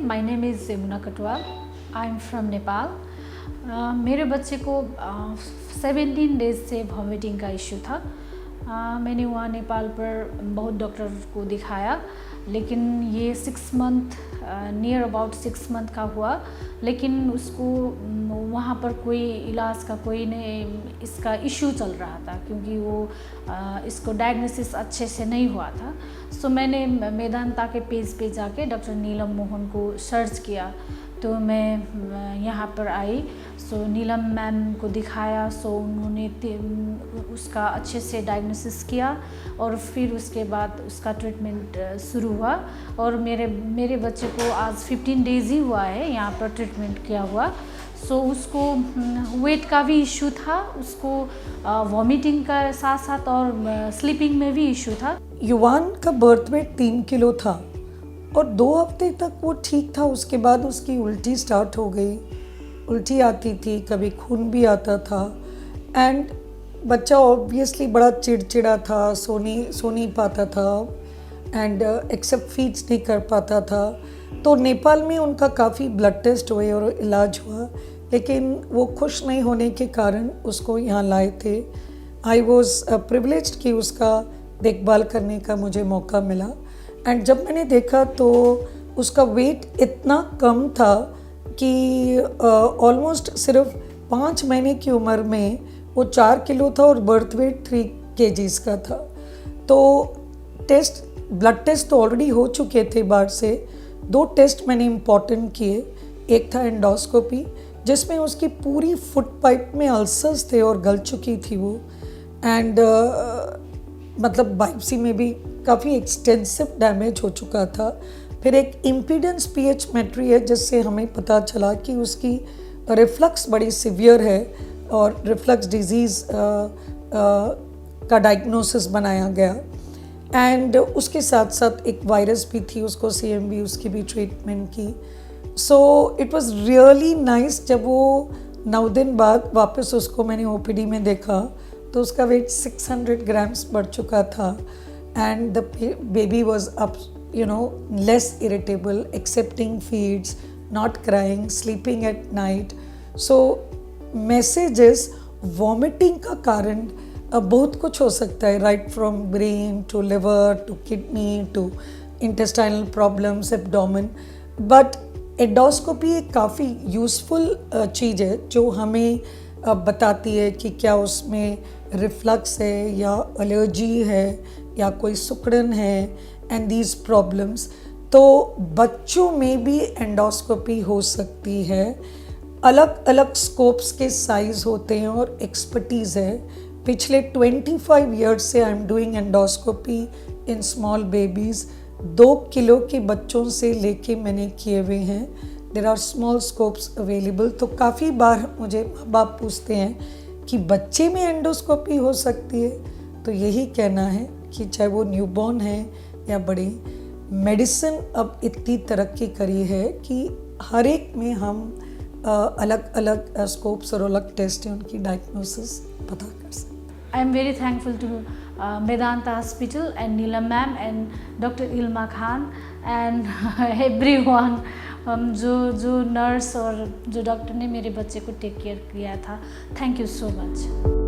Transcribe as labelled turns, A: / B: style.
A: My name is Yamuna Katwal, I am from Nepal. मेरे बच्चे को 17 डेज से वॉमिटिंग का इशू था। मैंने वहाँ नेपाल पर बहुत डॉक्टर को दिखाया, लेकिन ये 6 मंथ नियर अबाउट 6 मंथ का हुआ, लेकिन उसको वहाँ पर कोई इलाज का कोई नहीं इसका इशू चल रहा था, क्योंकि वो इसको डायग्नोसिस अच्छे से नहीं हुआ था। सो मैंने मेदांता के पेज पे जाके डॉक्टर नीलम मोहन को सर्च किया, तो मैं यहाँ पर आई। सो नीलम मैम को दिखाया, सो उन्होंने उसका अच्छे से डायग्नोसिस किया और फिर उसके बाद उसका ट्रीटमेंट शुरू हुआ। और मेरे बच्चे को आज 15 डेज़ ही हुआ है यहाँ पर ट्रीटमेंट किया हुआ। सो उसको वेट का भी इशू था, उसको वॉमिटिंग का साथ साथ और स्लीपिंग में भी इशू था।
B: युवान का बर्थ वेट 3 किलो था और 2 हफ्ते तक वो ठीक था। उसके बाद उसकी उल्टी स्टार्ट हो गई, उल्टी आती थी, कभी खून भी आता था एंड बच्चा ऑब्वियसली बड़ा चिड़चिड़ा था, सो नहीं पाता था एंड एक्सेप्ट फीड्स नहीं कर पाता था। तो नेपाल में उनका काफ़ी ब्लड टेस्ट हुए और इलाज हुआ, लेकिन वो खुश नहीं होने के कारण उसको यहाँ लाए थे। आई वॉज प्रिविलेज्ड कि उसका देखभाल करने का मुझे मौका मिला एंड जब मैंने देखा तो उसका वेट इतना कम था कि ऑलमोस्ट सिर्फ 5 महीने की उम्र में वो 4 किलो था और बर्थ वेट 3 kgs का था। तो ब्लड टेस्ट तो ऑलरेडी हो चुके थे बाहर से। 2 टेस्ट मैंने इम्पॉर्टेंट किए। एक था एंडोस्कोपी, जिसमें उसकी पूरी फुट पाइप में अल्सर्स थे और गल चुकी थी वो एंड मतलब बायोप्सी में भी काफ़ी एक्सटेंसिव डैमेज हो चुका था। फिर एक इम्पीडेंस पीएच-मेट्री है, जिससे हमें पता चला कि उसकी रिफ्लक्स बड़ी सीवियर है और रिफ्लक्स डिजीज़ का डायग्नोसिस बनाया गया एंड उसके साथ साथ एक वायरस भी थी, उसको CMV उसकी भी ट्रीटमेंट की। So it was really nice. जब वो 9 दिन बाद वापस उसको मैंने OPD में देखा तो उसका वेट 600 ग्राम्स बढ़ चुका था and the baby was up less irritable, accepting feeds, not crying, sleeping at night. So messages vomiting का कारण बहुत कुछ हो सकता है, right from brain to liver to kidney to intestinal problems, abdomen. But endoscopy एक काफ़ी यूज़फुल चीज़ है जो हमें बताती है कि क्या उसमें रिफ्लक्स है या एलर्जी है या कोई सुकड़न है एंड दीज प्रॉब्लम्स। तो बच्चों में भी एंडोस्कोपी हो सकती है। अलग अलग स्कोप्स के साइज़ होते हैं और एक्सपर्टीज़ है। पिछले 25 ईयर्स से I am doing endoscopy in small babies. 2 kilo के बच्चों से लेके मैंने किए हुए हैं। There are small scopes available. तो काफ़ी बार मुझे माँ बाप पूछते हैं कि बच्चे में एंडोस्कोपी हो सकती है, तो यही कहना है कि चाहे वो न्यूबॉर्न है या बड़ी, मेडिसिन अब इतनी तरक्की करी है कि हर एक में हम अलग अलग स्कोप्स और अलग टेस्ट हैं, उनकी डायग्नोसिस पता कर सकते हैं।
A: I am very thankful to Medanta Hospital and Neelam ma'am and Dr. Ilma Khan and everyone जो नर्स और जो डॉक्टर ने मेरे बच्चे को टेक केयर किया था। Thank you so much.